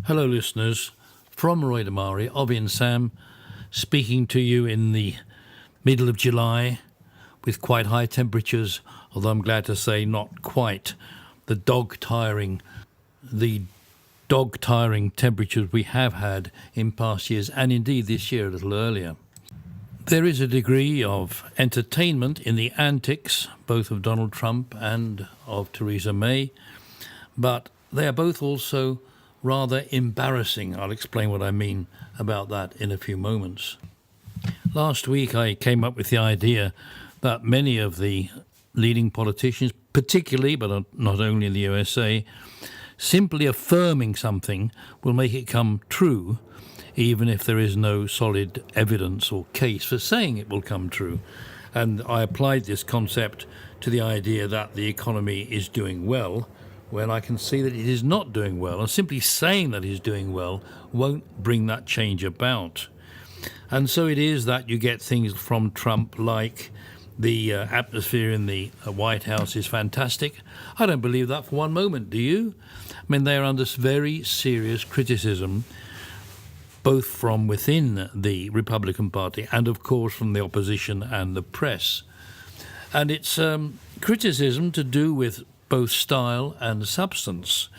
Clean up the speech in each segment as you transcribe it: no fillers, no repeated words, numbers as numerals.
Hello, listeners. From Roy Damari of InSam, speaking to you in the middle of July with quite high temperatures, although I'm glad to say not quite the dog-tiring temperatures we have had in past years, and indeed this year a little earlier. There is a degree of entertainment in the antics, both of Donald Trump and of Theresa May, but they are both also rather embarrassing. I'll explain what I mean about that in a few moments. Last week I came up with the idea that many of the leading politicians, particularly, but not only in the USA, simply affirming something will make it come true, even if there is no solid evidence or case for saying it will come true. And I applied this concept to the idea that the economy is doing well, when I can see that it is not doing well, and simply saying that it is doing well won't bring that change about. And so it is that you get things from Trump like the atmosphere in the White House is fantastic. I don't believe that for one moment, do you? I mean, they are under very serious criticism, both from within the Republican Party and, of course, from the opposition and the press. And it's criticism to do with both style and substance.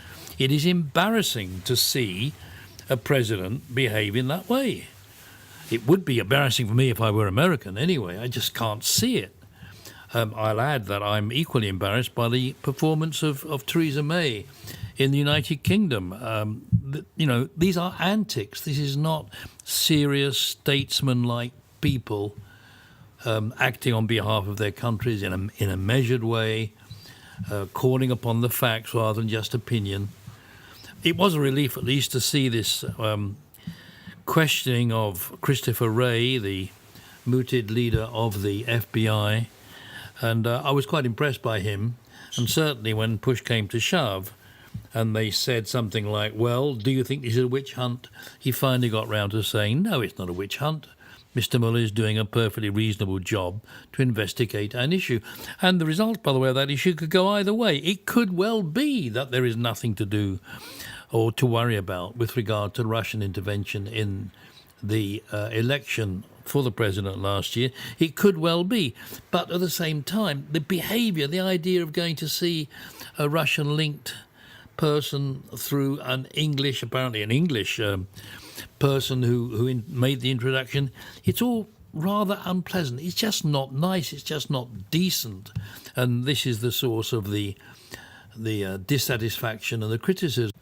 It is embarrassing to see a president behave in that way. It would be embarrassing for me if I were American anyway. I just can't see it. I'll add that I'm equally embarrassed by the performance of Theresa May in the United Kingdom. These are antics. This is not serious, statesman-like people acting on behalf of their countries in a measured way, calling upon the facts rather than just opinion. It was a relief, at least, to see this questioning of Christopher Wray, the mooted leader of the FBI, and I was quite impressed by him. And certainly when push came to shove, and they said something like, well, do you think this is a witch hunt? He finally got round to saying, no, it's not a witch hunt. Mr. Mueller is doing a perfectly reasonable job to investigate an issue. And the result, by the way, of that issue could go either way. It could well be that there is nothing to do or to worry about with regard to Russian intervention in the election for the president last year. It could well be. But at the same time, the behavior, the idea of going to see a Russian-linked person through apparently an English person who made the introduction, it's all rather unpleasant. It's just not nice. It's just not decent. And this is the source of the dissatisfaction and the criticism.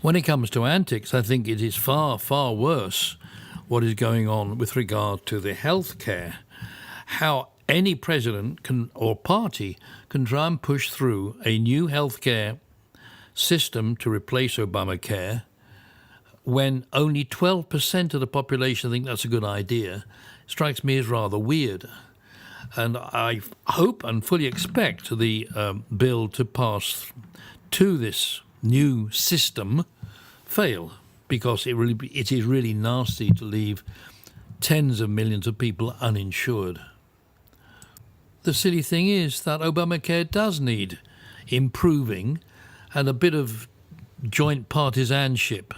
When it comes to antics, I think it is far, far worse what is going on with regard to the health care. How any president or party can try and push through a new health care system to replace Obamacare when only 12% of the population think that's a good idea, strikes me as rather weird. And I hope and fully expect the bill to pass to this new system fail, because it is really nasty to leave tens of millions of people uninsured. The silly thing is that Obamacare does need improving, and a bit of joint partisanship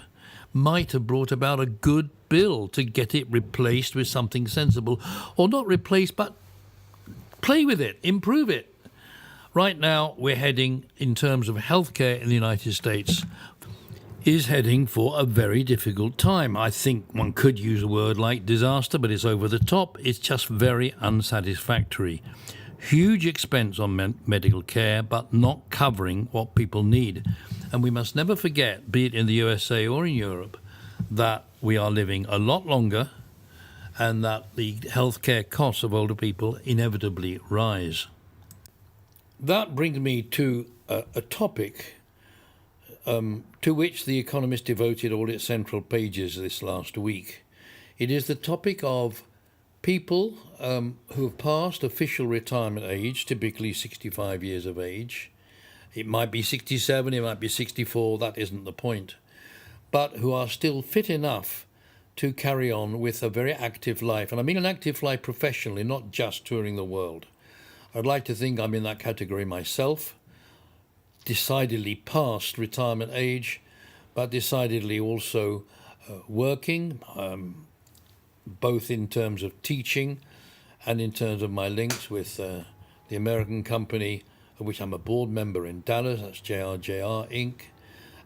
might have brought about a good bill to get it replaced with something sensible, or not replaced, but play with it, improve it. Right now, we're heading, in terms of healthcare in the United States, is heading for a very difficult time. I think one could use a word like disaster, but it's over the top. It's just very unsatisfactory. Huge expense on medical care, but not covering what people need. And we must never forget, be it in the USA or in Europe, that we are living a lot longer and that the healthcare costs of older people inevitably rise. That brings me to a topic to which The Economist devoted all its central pages this last week. It is the topic of people who have passed official retirement age, typically 65 years of age. It might be 67, it might be 64, that isn't the point. But who are still fit enough to carry on with a very active life. And I mean an active life professionally, not just touring the world. I'd like to think I'm in that category myself, decidedly past retirement age, but decidedly also working, both in terms of teaching and in terms of my links with the American company of which I'm a board member in Dallas, that's JRJR Inc.,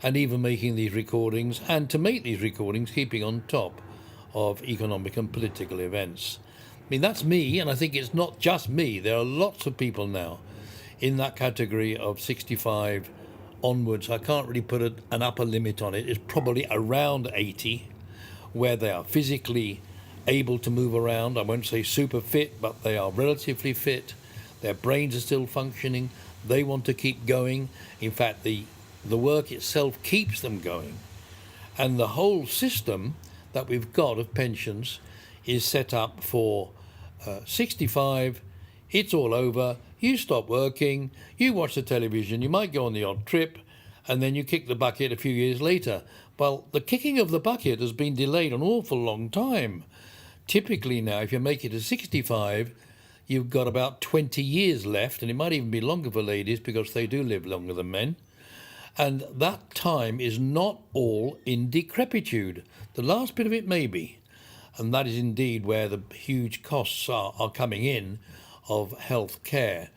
and even making these recordings, and to make these recordings keeping on top of economic and political events. I mean, that's me, and I think it's not just me. There are lots of people now in that category of 65 onwards. I can't really put an upper limit on it. It's probably around 80, where they are physically able to move around. I won't say super fit, but they are relatively fit. Their brains are still functioning. They want to keep going. In fact, the work itself keeps them going. And the whole system that we've got of pensions is set up for 65, it's all over, you stop working, you watch the television, you might go on the odd trip, and then you kick the bucket a few years later. Well, the kicking of the bucket has been delayed an awful long time. Typically now, if you make it to 65, you've got about 20 years left, and it might even be longer for ladies because they do live longer than men. And that time is not all in decrepitude. The last bit of it may be. And that is indeed where the huge costs are coming in of health care.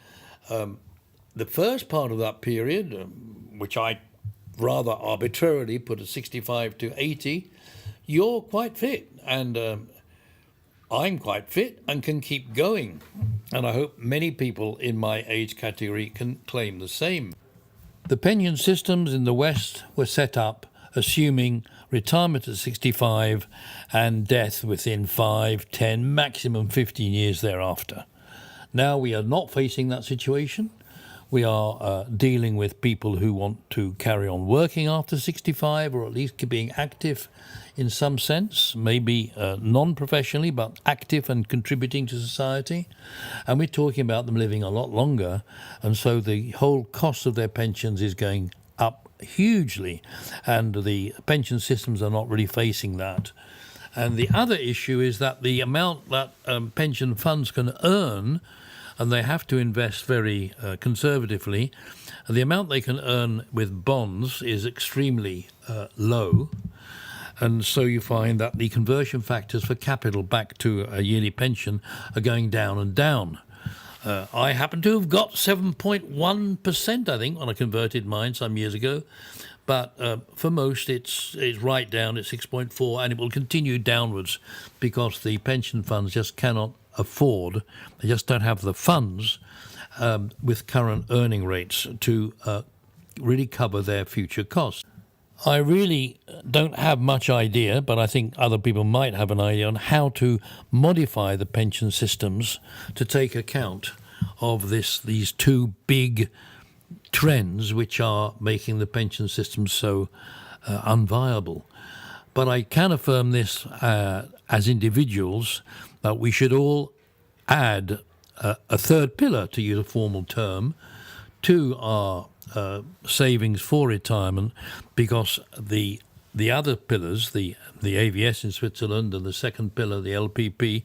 The first part of that period, which I rather arbitrarily put at 65 to 80, you're quite fit. And I'm quite fit and can keep going. And I hope many people in my age category can claim the same. The pension systems in the West were set up assuming retirement at 65 and death within 5, 10, maximum 15 years thereafter. Now we are not facing that situation. We are dealing with people who want to carry on working after 65, or at least being active in some sense, maybe non-professionally, but active and contributing to society. And we're talking about them living a lot longer. And so the whole cost of their pensions is going up hugely. And the pension systems are not really facing that. And the other issue is that the amount that pension funds can earn, and they have to invest very conservatively, the amount they can earn with bonds is extremely low. And so you find that the conversion factors for capital back to a yearly pension are going down and down. I happen to have got 7.1%, I think, on a converted mine some years ago. But for most, it's right down at 6.4, and it will continue downwards because the pension funds just cannot afford, they just don't have the funds with current earning rates to really cover their future costs. I really don't have much idea, but I think other people might have an idea on how to modify the pension systems to take account of these two big trends which are making the pension system so unviable. But I can affirm this as individuals, that we should all add a third pillar, to use a formal term, to our savings for retirement, because the other pillars, the AVS in Switzerland and the second pillar, the LPP,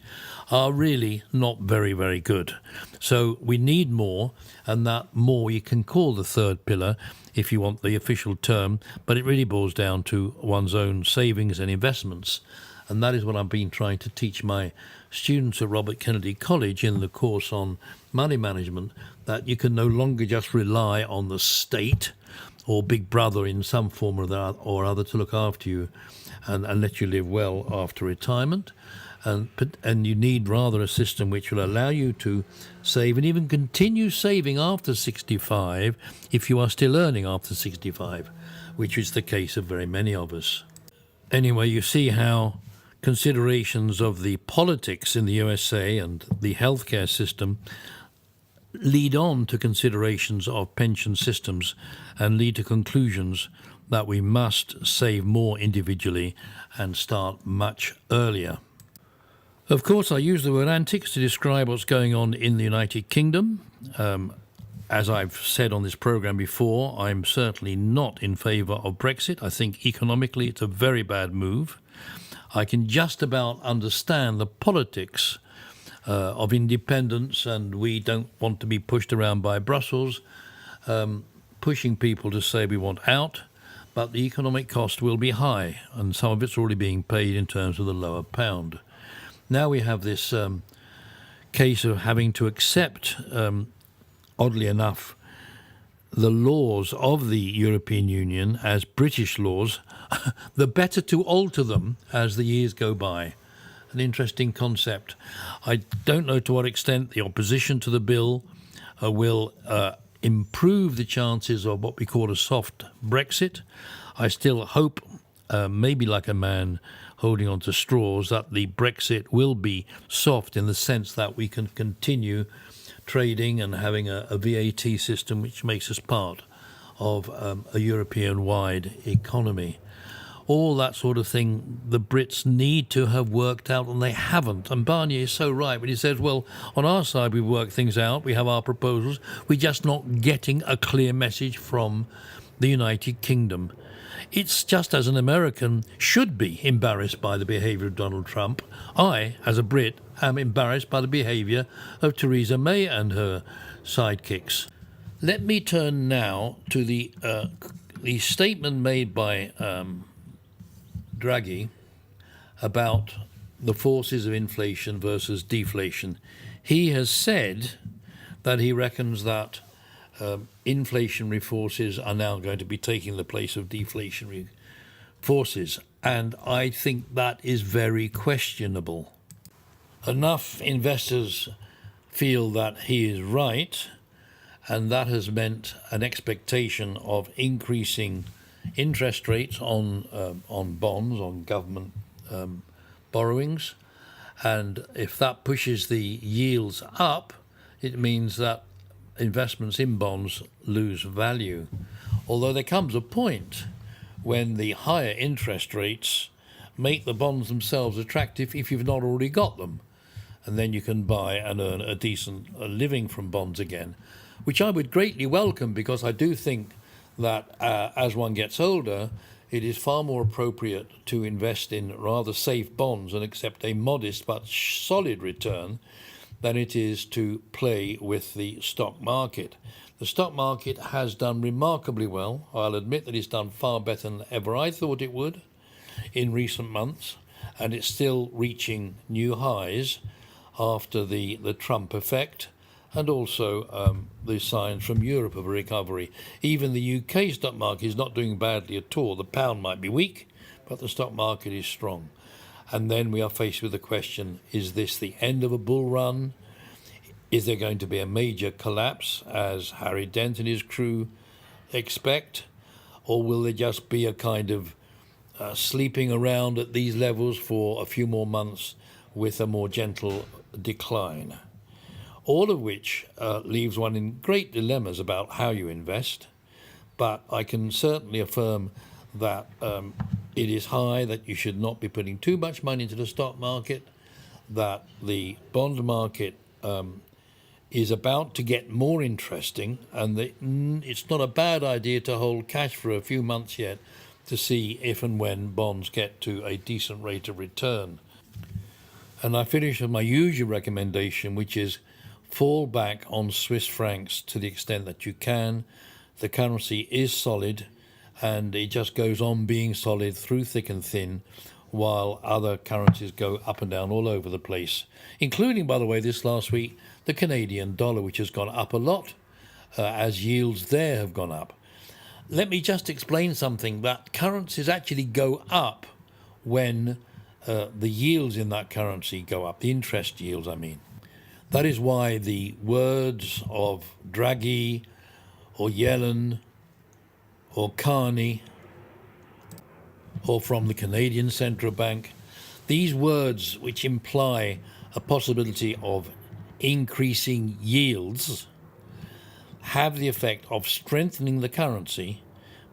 are really not very, very good. So we need more, and that more you can call the third pillar if you want the official term, but it really boils down to one's own savings and investments. And that is what I've been trying to teach my students at Robert Kennedy College in the course on money management, that you can no longer just rely on the state or Big Brother in some form or other to look after you and let you live well after retirement. And you need rather a system which will allow you to save and even continue saving after 65 if you are still earning after 65, which is the case of very many of us. Anyway, you see how considerations of the politics in the USA and the healthcare system lead on to considerations of pension systems and lead to conclusions that we must save more individually and start much earlier. Of course, I use the word antics to describe what's going on in the United Kingdom. As I've said on this programme before, I'm certainly not in favour of Brexit. I think economically it's a very bad move. I can just about understand the politics of independence, and we don't want to be pushed around by Brussels, pushing people to say we want out. but the economic cost will be high, and some of it's already being paid in terms of the lower pound. Now we have this case of having to accept, oddly enough, the laws of the European Union as British laws, the better to alter them as the years go by. An interesting concept. I don't know to what extent the opposition to the bill will improve the chances of what we call a soft Brexit. I still hope, maybe like a man holding on to straws, that the Brexit will be soft in the sense that we can continue trading and having a VAT system which makes us part of a European-wide economy. All that sort of thing the Brits need to have worked out, and they haven't. And Barnier is so right when he says, well, on our side we've worked things out, we have our proposals, we're just not getting a clear message from the United Kingdom. It's just as an American should be embarrassed by the behaviour of Donald Trump. I, as a Brit, am embarrassed by the behaviour of Theresa May and her sidekicks. Let me turn now to the statement made by Draghi about the forces of inflation versus deflation. He has said that he reckons that inflationary forces are now going to be taking the place of deflationary forces, and I think that is very questionable. Enough investors feel that he is right, and that has meant an expectation of increasing interest rates on bonds, on government borrowings, and if that pushes the yields up, it means that investments in bonds lose value. Although there comes a point when the higher interest rates make the bonds themselves attractive if you've not already got them, and then you can buy and earn a decent living from bonds again, which I would greatly welcome, because I do think that as one gets older, it is far more appropriate to invest in rather safe bonds and accept a modest but solid return than it is to play with the stock market. The stock market has done remarkably well. I'll admit that it's done far better than ever I thought it would in recent months, and it's still reaching new highs after the Trump effect, and also the signs from Europe of a recovery. Even the UK stock market is not doing badly at all. The pound might be weak, but the stock market is strong. And then we are faced with the question, is this the end of a bull run? Is there going to be a major collapse, as Harry Dent and his crew expect? Or will there just be a kind of sleeping around at these levels for a few more months with a more gentle decline? All of which leaves one in great dilemmas about how you invest. But I can certainly affirm that it is high, that you should not be putting too much money into the stock market, that the bond market is about to get more interesting, and it's not a bad idea to hold cash for a few months yet to see if and when bonds get to a decent rate of return. And I finish with my usual recommendation, which is fall back on Swiss francs to the extent that you can. The currency is solid, and it just goes on being solid through thick and thin, while other currencies go up and down all over the place, including, by the way, this last week, the Canadian dollar, which has gone up a lot as yields there have gone up. Let me just explain something, that currencies actually go up when the yields in that currency go up, the interest yields, I mean. That is why the words of Draghi or Yellen or Carney or from the Canadian Central Bank, these words which imply a possibility of increasing yields have the effect of strengthening the currency,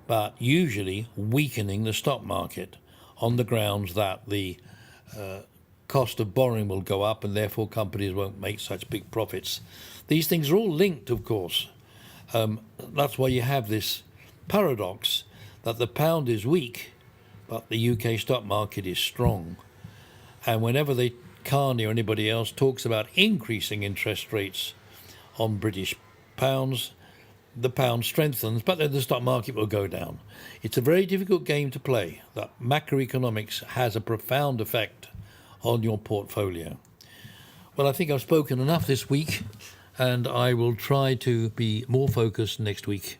but usually weakening the stock market on the grounds that the cost of borrowing will go up and therefore companies won't make such big profits. These things are all linked, of course. That's why you have this paradox that the pound is weak, but the UK stock market is strong. And whenever Carney or anybody else talks about increasing interest rates on British pounds, the pound strengthens, but then the stock market will go down. It's a very difficult game to play. That macroeconomics has a profound effect on your portfolio. Well, I think I've spoken enough this week, and I will try to be more focused next week.